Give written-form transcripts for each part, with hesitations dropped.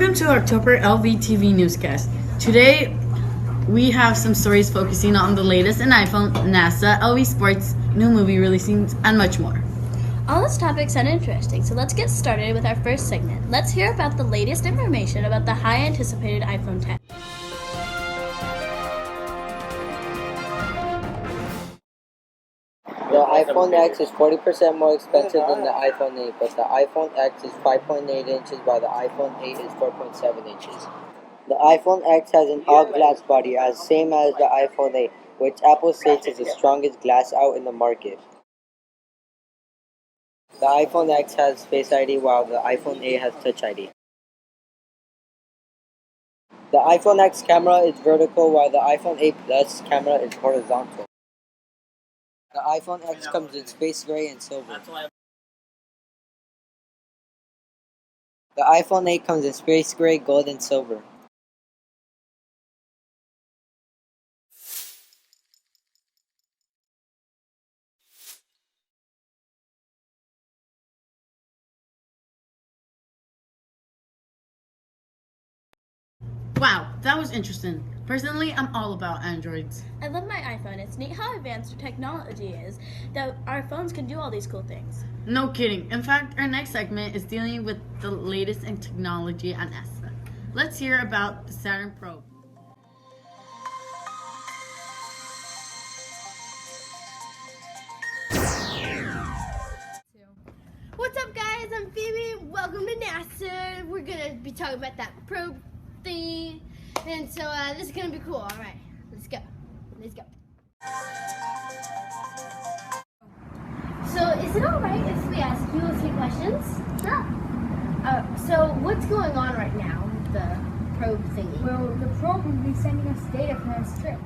Welcome to October LVTV newscast. Today, we have some stories focusing on the latest in iPhone, NASA, LV Sports, new movie releasing, and much more. All those topics sound interesting, so let's get started with our first segment. Let's hear about the latest information about the high anticipated iPhone 10. The iPhone X is 40% more expensive than the iPhone 8, but the iPhone X is 5.8 inches while the iPhone 8 is 4.7 inches. The iPhone X has an all-glass body, as same as the iPhone 8, which Apple states is the strongest glass out in the market. The iPhone X has Face ID while the iPhone 8 has Touch ID. The iPhone X camera is vertical while the iPhone 8 Plus camera is horizontal. The iPhone X comes in space gray and silver. The iPhone 8 comes in space gray, gold, and silver. Wow, that was interesting. Personally, I'm all about Androids. I love my iPhone. It's neat how advanced our technology is, that our phones can do all these cool things. No kidding. In fact, our next segment is dealing with the latest in technology at NASA. Let's hear about the Saturn probe. What's up, guys? I'm Phoebe. Welcome to NASA. We're gonna be talking about that probe thing, and so this is gonna be cool. All right, let's go. Let's go. So, is it all right if we ask you a few questions? Sure. So, what's going on right now with the probe thingy? Well, the probe will be sending us data from its trip.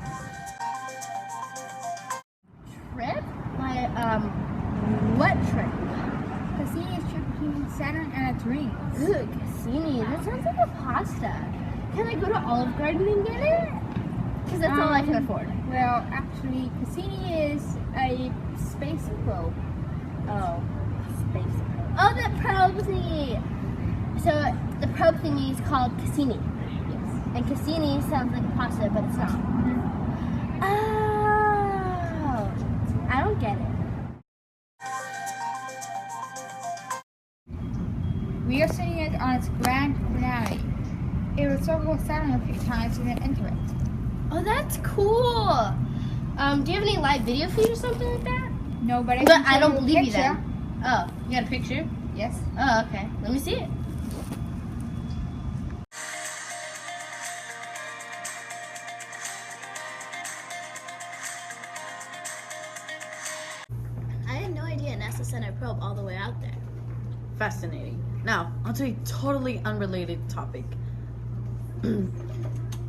Trip? What trip? Cassini's trip between Saturn and its rings. Ooh, Cassini. That sounds like a pasta. Can I go to Olive Garden and get it? Because that's all I can afford. Well, actually, Cassini is a space probe. Oh, space probe. Oh, the probe thingy. So the probe thingy is called Cassini. Yes. And Cassini sounds like pasta, but it's not. Oh, I don't get it. We are sending it on its grand finale. It will circle Saturn a few times and then enter it. Oh, that's cool. Do you have any live video feed or something like that? No, but I don't show believe a you then. Oh, you got a picture? Yes. Oh, okay. Let me see it. I had no idea NASA sent a probe all the way out there. Fascinating. Now, onto a totally unrelated topic.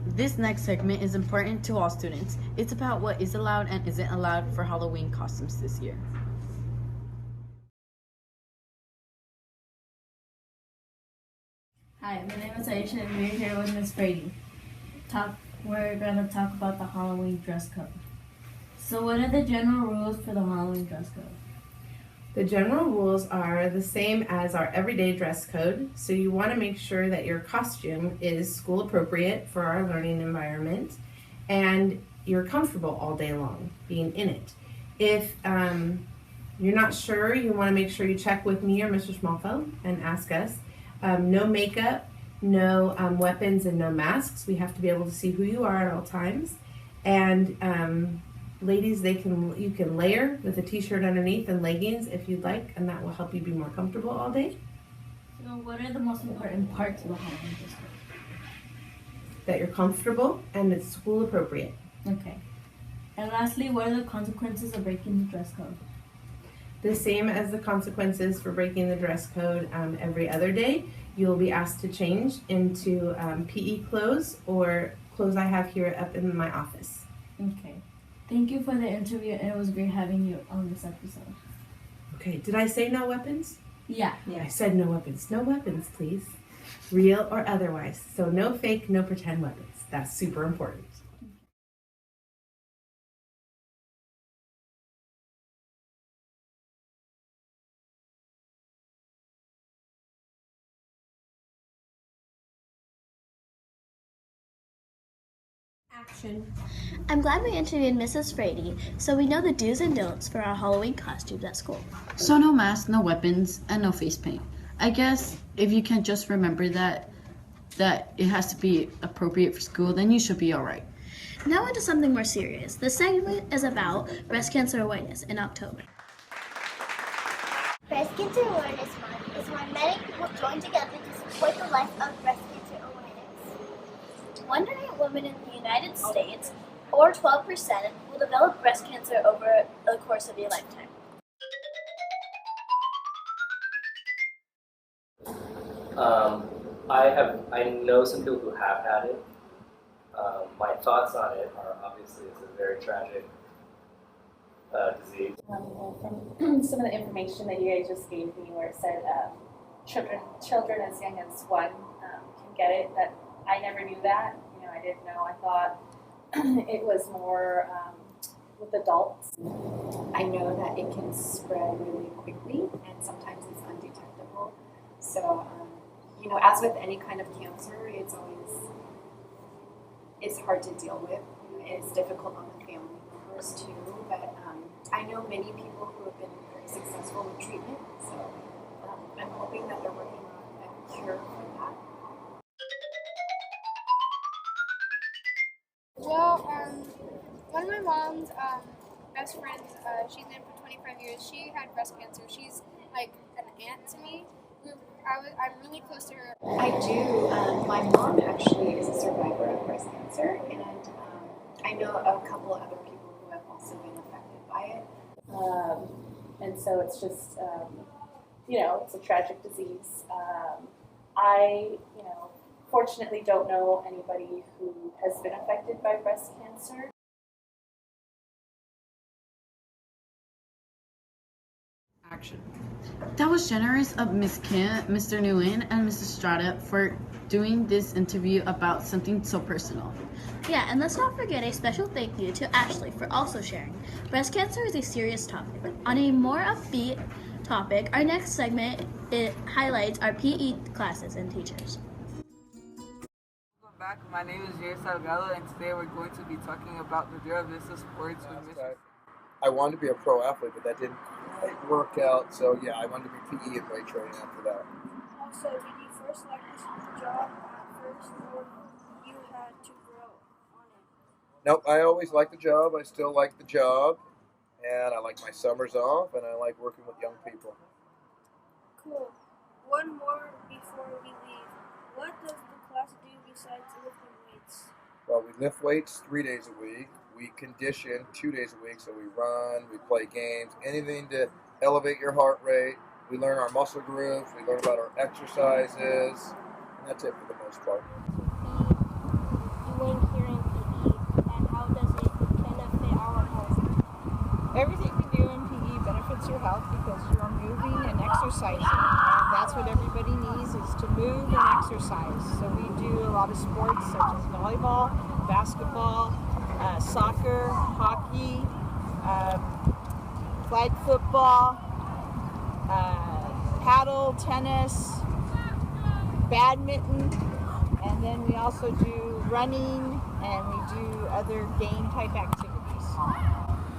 This next segment is important to all students. It's about what is allowed and isn't allowed for Halloween costumes this year. Hi, my name is Aisha and we're here with Miss Brady. We're going to talk about the Halloween dress code. So what are the general rules for the Halloween dress code? The general rules are the same as our everyday dress code, so you want to make sure that your costume is school appropriate for our learning environment and you're comfortable all day long being in it. If you're not sure, you want to make sure you check with me or Mr. Smallfeld and ask us. No makeup, no weapons, and no masks. We have to be able to see who you are at all times. And ladies, you can layer with a t-shirt underneath and leggings if you'd like, and that will help you be more comfortable all day. So what are the most important parts of the Halloween dress code? That you're comfortable and it's school appropriate. Okay. And lastly, what are the consequences of breaking the dress code? The same as the consequences for breaking the dress code every other day. You'll be asked to change into PE clothes or clothes I have here up in my office. Okay. Thank you for the interview, and it was great having you on this episode. Okay, did I say no weapons? Yeah. I said no weapons. No weapons, please. Real or otherwise. So no fake, no pretend weapons. That's super important. Action. I'm glad we interviewed Mrs. Frady, so we know the do's and don'ts for our Halloween costumes at school. So no mask, no weapons, and no face paint. I guess if you can just remember that it has to be appropriate for school, then you should be alright. Now into something more serious. This segment is about breast cancer awareness in October. Breast Cancer Awareness Month is when many people join together to support the life of breast cancer awareness. 1 in 8 women in the United States, or 12%, will develop breast cancer over the course of your lifetime. I know some people who have had it. My thoughts on it are obviously it's a very tragic disease. From some of the information that you guys just gave me, where it said children as young as 1 can get it, that I never knew that. I didn't know. I thought it was more with adults. I know that it can spread really quickly, and sometimes it's undetectable. So, as with any kind of cancer, it's hard to deal with. It's difficult on the family members too, but I know many people who have been very successful with treatment, so I'm hoping that they're working on a cure for that. Well, one of my mom's best friends, she's known for 25 years, she had breast cancer. She's like an aunt to me. I'm really close to her. I do. My mom actually is a survivor of breast cancer, and I know a couple of other people who have also been affected by it. And so it's just, it's a tragic disease. I, fortunately don't know anybody who has been affected by breast cancer. Action. That was generous of Miss Kim, Mr. Nguyen, and Mrs. Strada for doing this interview about something so personal. Yeah, and let's not forget a special thank you to Ashley for also sharing. Breast cancer is a serious topic. On a more upbeat topic, our next segment highlights our PE classes and teachers. Welcome back. My name is James Salgado, and today we're going to be talking about the Bureau of Vista Sports with Mr. I wanted to be a pro athlete, but that didn't quite work out. So yeah, I wanted to be PE and weight training after that. Also, did you first like this job at first, or you had to grow on it? Nope, I always liked the job. I still like the job, and I like my summers off, and I like working with young people. Cool. One more before we leave. What does the class do besides lifting weights? Well, we lift weights 3 days a week. We condition 2 days a week, so we run, we play games, anything to elevate your heart rate. We learn our muscle groups, we learn about our exercises, and that's it for the most part. Doing here in PE, and how does it benefit our health? Everything we do in PE benefits your health because you are moving and exercising, and that's what everybody needs is to move and exercise. So we do a lot of sports such as volleyball, basketball, soccer, hockey, flag football, paddle, tennis, badminton, and then we also do running and we do other game type activities.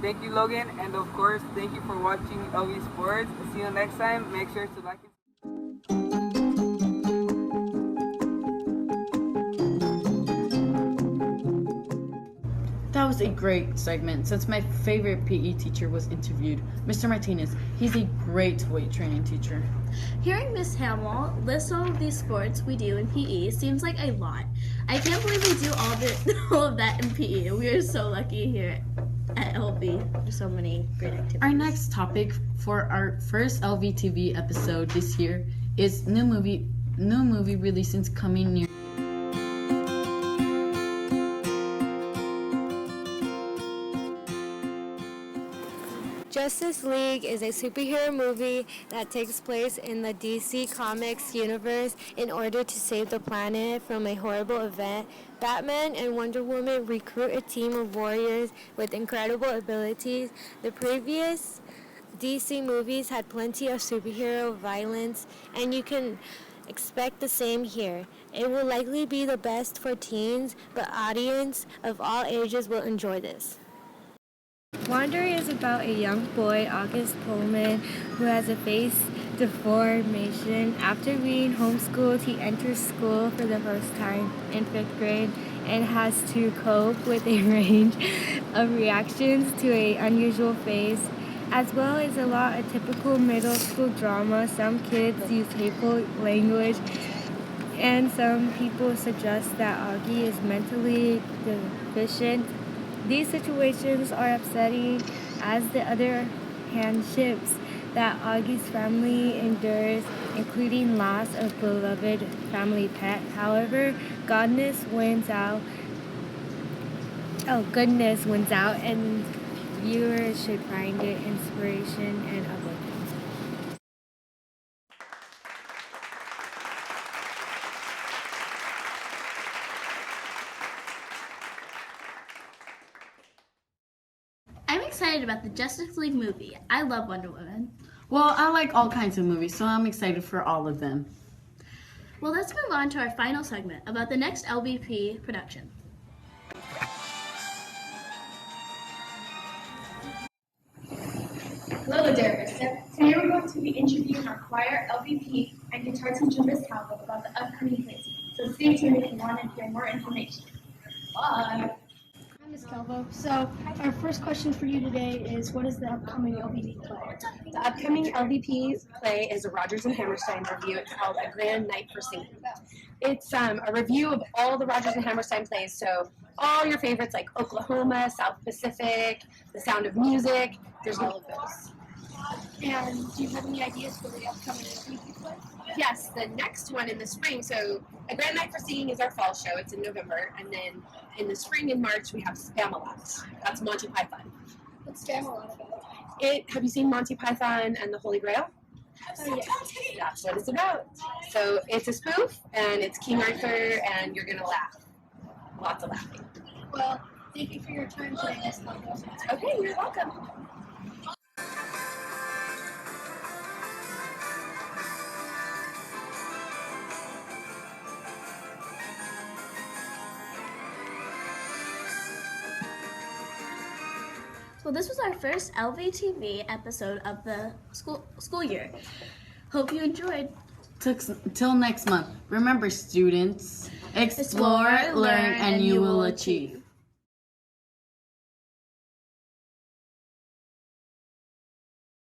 Thank you, Logan, and of course, thank you for watching LV Sports. See you next time. Make sure to like and That was a great segment since my favorite PE teacher was interviewed, Mr. Martinez. He's a great weight training teacher. Hearing Miss Hamill list all of these sports we do in PE seems like a lot. I can't believe we do all of that in PE. We are so lucky here at LV. There's so many great activities. Our next topic for our first LVTV episode this year is new movie releases coming near. Justice League is a superhero movie that takes place in the DC Comics universe in order to save the planet from a horrible event. Batman and Wonder Woman recruit a team of warriors with incredible abilities. The previous DC movies had plenty of superhero violence, and you can Expect the same here. It will likely be the best for teens, but audience of all ages will enjoy this. Wander is about a young boy, August Pullman, who has a face deformation. After being homeschooled, he enters school for the first time in 5th grade and has to cope with a range of reactions to an unusual face, as well as a lot of typical middle school drama. Some kids use hateful language, and some people suggest that Augie is mentally deficient. These situations are upsetting as the other hardships that Augie's family endures, including loss of beloved family pet. However, goodness wins out, and viewers should find it inspiration and uplifting. I'm excited about the Justice League movie. I love Wonder Woman. Well, I like all kinds of movies, so I'm excited for all of them. Well, let's move on to our final segment about the next LVP production. Hello, Darius. Today we're going to be interviewing our choir, LVP, and guitar teacher, Miss Calvo, about the upcoming plays. So stay tuned if you want to hear more information. Bye. I'm Ms. Calvo. So our first question for you today is, what is the upcoming LVP play? The upcoming LVP play is a Rodgers and Hammerstein review. It's called A Grand Night for Singing. It's a review of all the Rodgers and Hammerstein plays, so all your favorites like Oklahoma, South Pacific, The Sound of Music, there's all of those. And do you have any ideas for the upcoming LVP play? Yes, the next one in the spring, so A Grand Night for Singing is our fall show, it's in November, and then in the spring in March we have Spamalot. That's Monty Python. What's Spamalot about? Have you seen Monty Python and the Holy Grail? Oh, yeah. That's what it's about. So it's a spoof, and it's King Arthur, and you're gonna laugh. Lots of laughing. Well, thank you for your time today, Ms. Calvo. Okay, you're welcome. Well, this was our first LVTV episode of the school year. Hope you enjoyed. Till next month. Remember, students, explore, learn, and you will achieve.